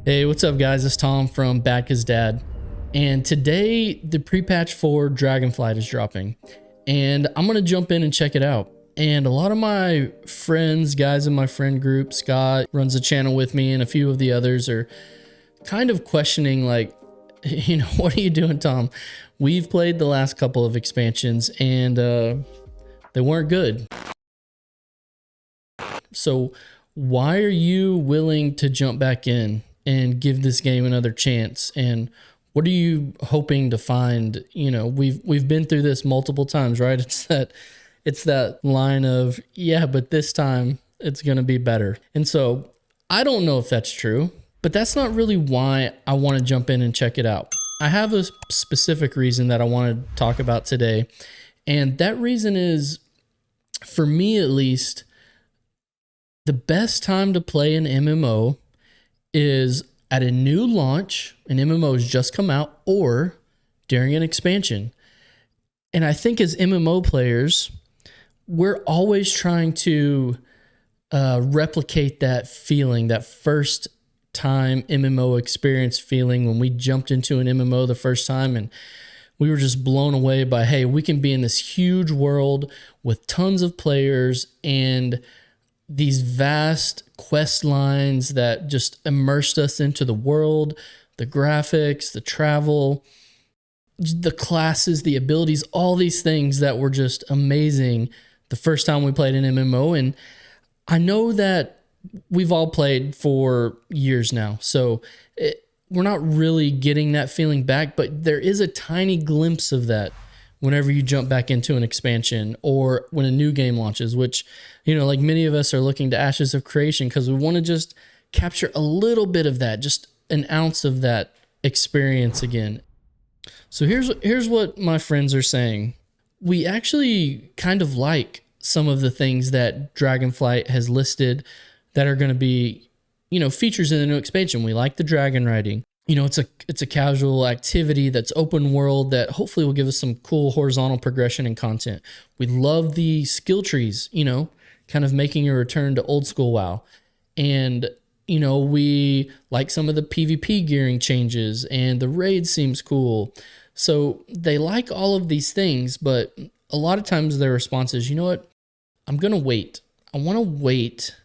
Hey, what's up guys? It's Tom from BadCuzDad. And today the pre-patch for Dragonflight is dropping. And I'm going to jump in and check it out. And a lot of my friends, guys in my friend group, Scott runs a channel with me and a few of the others are kind of questioning like, you know, what are you doing, Tom? We've played the last couple of expansions and they weren't good. So why are you willing to jump back in and give this game another chance? And what are you hoping to find? You know, we've been through this multiple times, right? It's that line of, yeah, but this time it's going to be better. And so I don't know if that's true, but that's not really why I want to jump in and check it out. I have a specific reason that I want to talk about today. And that reason is, for me at least, the best time to play an MMO is at a new launch, an MMO has just come out, or during an expansion. And I think as MMO players, we're always trying to replicate that feeling, that first time MMO experience feeling when we jumped into an MMO the first time and we were just blown away by, hey, we can be in this huge world with tons of players and these vast quest lines that just immersed us into the world, the graphics, the travel, the classes, the abilities, all these things that were just amazing the first time we played an MMO. And I know that we've all played for years now, so we're not really getting that feeling back, but there is a tiny glimpse of that whenever you jump back into an expansion or when a new game launches, which, you know, like many of us are looking to Ashes of Creation because we want to just capture a little bit of that, just an ounce of that experience again. So here's what my friends are saying. We actually kind of like some of the things that Dragonflight has listed that are going to be, you know, features in the new expansion. We like the dragon riding. You know, it's a casual activity that's open world that hopefully will give us some cool horizontal progression and content. We love the skill trees, you know, kind of making a return to old school WoW. And, you know, we like some of the PvP gearing changes and the raid seems cool. So they like all of these things, but a lot of times their response is, you know what, I'm going to wait. I want to wait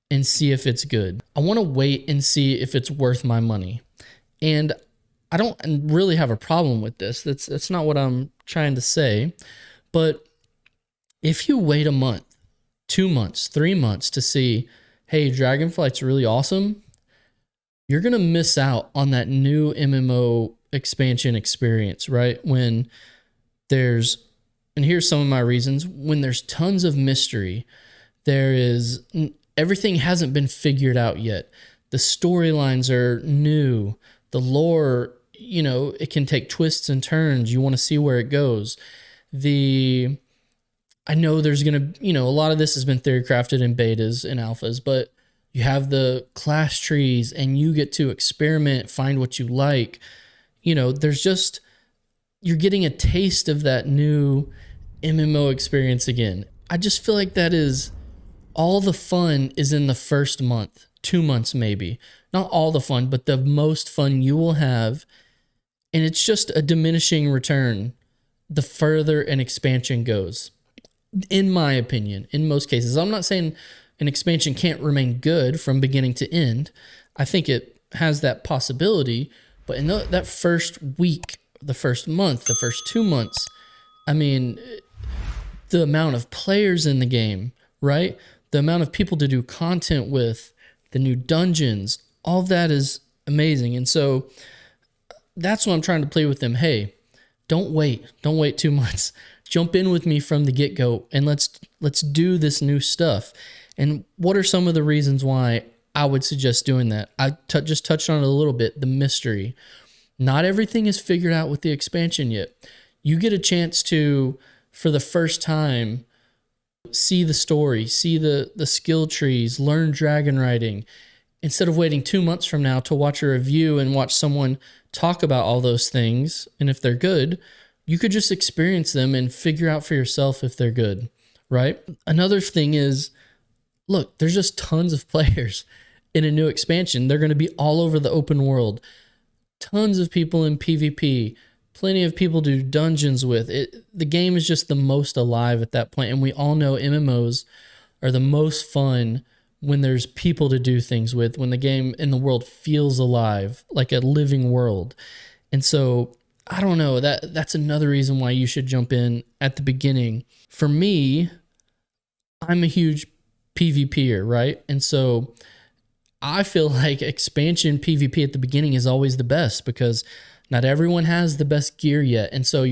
and see if it's good. I want to wait and see if it's worth my money. And I don't really have a problem with this. That's not what I'm trying to say. But if you wait a month, 2 months, 3 months to see, hey, Dragonflight's really awesome, you're going to miss out on that new MMO expansion experience, right? When there's, and here's some of my reasons, when there's tons of mystery, everything hasn't been figured out yet. The storylines are new. The lore, you know, it can take twists and turns. You want to see where it goes. I know there's going to, you know, a lot of this has been theory crafted in betas and alphas, but you have the class trees and you get to experiment, find what you like. You know, there's just, you're getting a taste of that new MMO experience again. I just feel like that is, all the fun is in the first month, 2 months maybe. Not all the fun, but the most fun you will have. And it's just a diminishing return the further an expansion goes, in my opinion, in most cases. I'm not saying an expansion can't remain good from beginning to end. I think it has that possibility. But in that first week, the first month, the first 2 months, I mean, the amount of players in the game, right? The amount of people to do content with, the new dungeons, all of that is amazing. And so that's what I'm trying to play with them. Hey, don't wait 2 months. Jump in with me from the get-go and let's do this new stuff. And what are some of the reasons why I would suggest doing that? I just touched on it a little bit, the mystery. Not everything is figured out with the expansion yet. You get a chance to, for the first time, see the story, see the skill trees, learn dragon riding, instead of waiting 2 months from now to watch a review and watch someone talk about all those things. And if they're good, you could just experience them and figure out for yourself if they're good, right? Another thing is, look, there's just tons of players. in a new expansion. They're going to be all over the open world. Tons of people in PvP, plenty of people to do dungeons with. The game is just the most alive at that point, and we all know MMOs are the most fun when there's people to do things with, when the game in the world feels alive, like a living world. And so, I don't know, that's another reason why you should jump in at the beginning. For me, I'm a huge PvPer, right? And so I feel like expansion PvP at the beginning is always the best because not everyone has the best gear yet. And so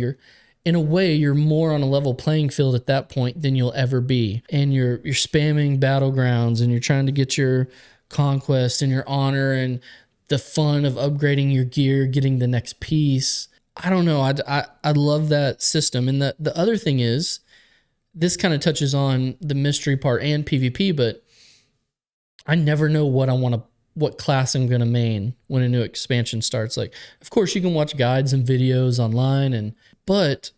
in a way, you're more on a level playing field at that point than you'll ever be. And you're spamming battlegrounds and you're trying to get your conquest and your honor and the fun of upgrading your gear, getting the next piece. I don't know. I love that system. And the other thing is, this kind of touches on the mystery part and PvP, but I never know what class I'm going to main when a new expansion starts. Like, of course, you can watch guides and videos online, but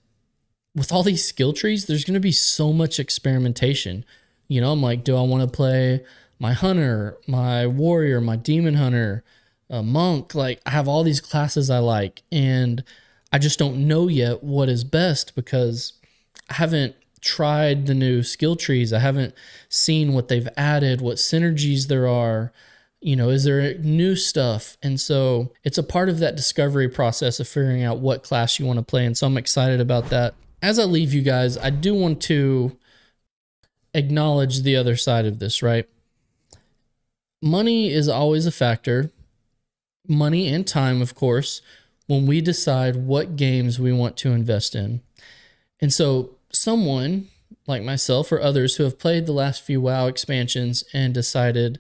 with all these skill trees, there's going to be so much experimentation. You know, I'm like, do I want to play my hunter, my warrior, my demon hunter, a monk? Like, I have all these classes I like, and I just don't know yet what is best because I haven't tried the new skill trees. I haven't seen what they've added, what synergies there are. You know, is there new stuff? And so it's a part of that discovery process of figuring out what class you want to play. And so I'm excited about that. As I leave you guys, I do want to acknowledge the other side of this, right? Money is always a factor. Money and time, of course, when we decide what games we want to invest in. And so someone like myself or others who have played the last few WoW expansions and decided,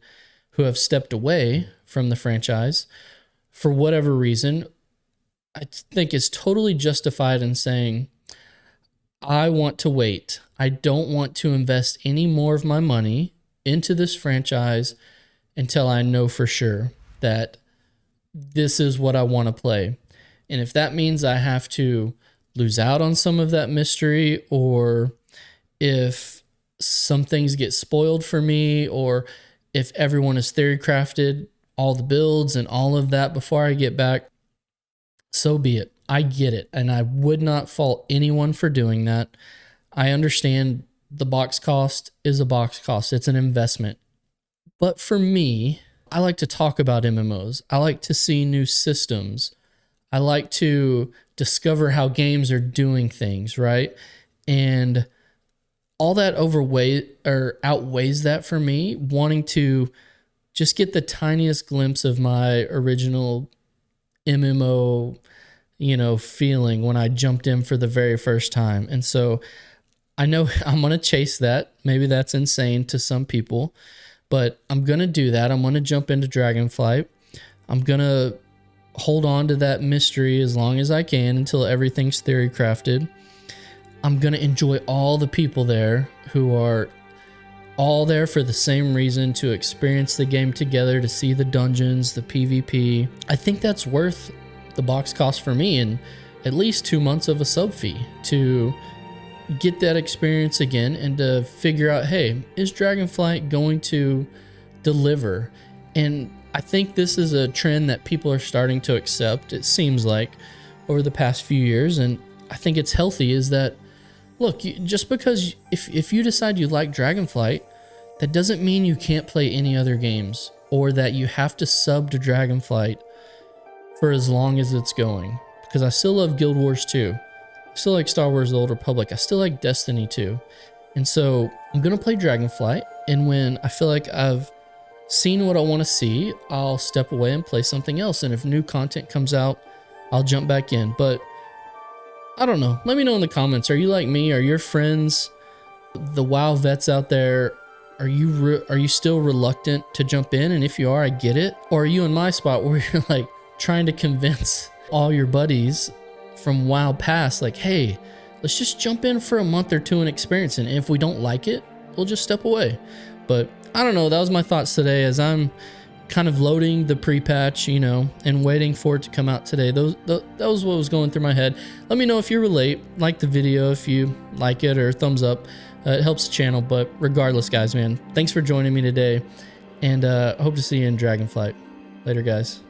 who have stepped away from the franchise for whatever reason, I think is totally justified in saying, I want to wait. I don't want to invest any more of my money into this franchise until I know for sure that this is what I want to play. And if that means I have to lose out on some of that mystery, or if some things get spoiled for me, or if everyone has theory crafted all the builds and all of that before I get back, so be it. I get it. And I would not fault anyone for doing that. I understand the box cost is a box cost. It's an investment. But for me, I like to talk about MMOs. I like to see new systems. I like to discover how games are doing things, right? And all that outweighs that for me, wanting to just get the tiniest glimpse of my original MMO, feeling when I jumped in for the very first time. And so I know I'm going to chase that. Maybe that's insane to some people, but I'm going to do that. I'm going to jump into Dragonflight. I'm going to hold on to that mystery as long as I can until everything's theory crafted. I'm going to enjoy all the people there who are all there for the same reason, to experience the game together, to see the dungeons, the PvP. I think that's worth the box cost for me, and at least 2 months of a sub fee to get that experience again and to figure out, hey, is Dragonflight going to deliver? And I think this is a trend that people are starting to accept, it seems like, over the past few years. And I think it's healthy, is that, look, just because if you decide you like Dragonflight, that doesn't mean you can't play any other games, or that you have to sub to Dragonflight for as long as it's going. Because I still love Guild Wars 2. I still like Star Wars The Old Republic. I still like Destiny 2. And so I'm going to play Dragonflight, and when I feel like I've seen what I want to see, I'll step away and play something else. And if new content comes out, I'll jump back in. But I don't know. Let me know in the comments. Are you like me? Are your friends, the WoW vets out there, are you still reluctant to jump in? And if you are, I get it. Or are you in my spot where you're like trying to convince all your buddies from WoW past, like, hey, let's just jump in for a month or two and experience it. And if we don't like it, we'll just step away. But I don't know. That was my thoughts today as I'm kind of loading the pre-patch, and waiting for it to come out today. That was what was going through my head. Let me know if you relate, like the video if you like it, or thumbs up. It helps the channel. But regardless, guys, man, thanks for joining me today. And hope to see you in Dragonflight. Later, guys.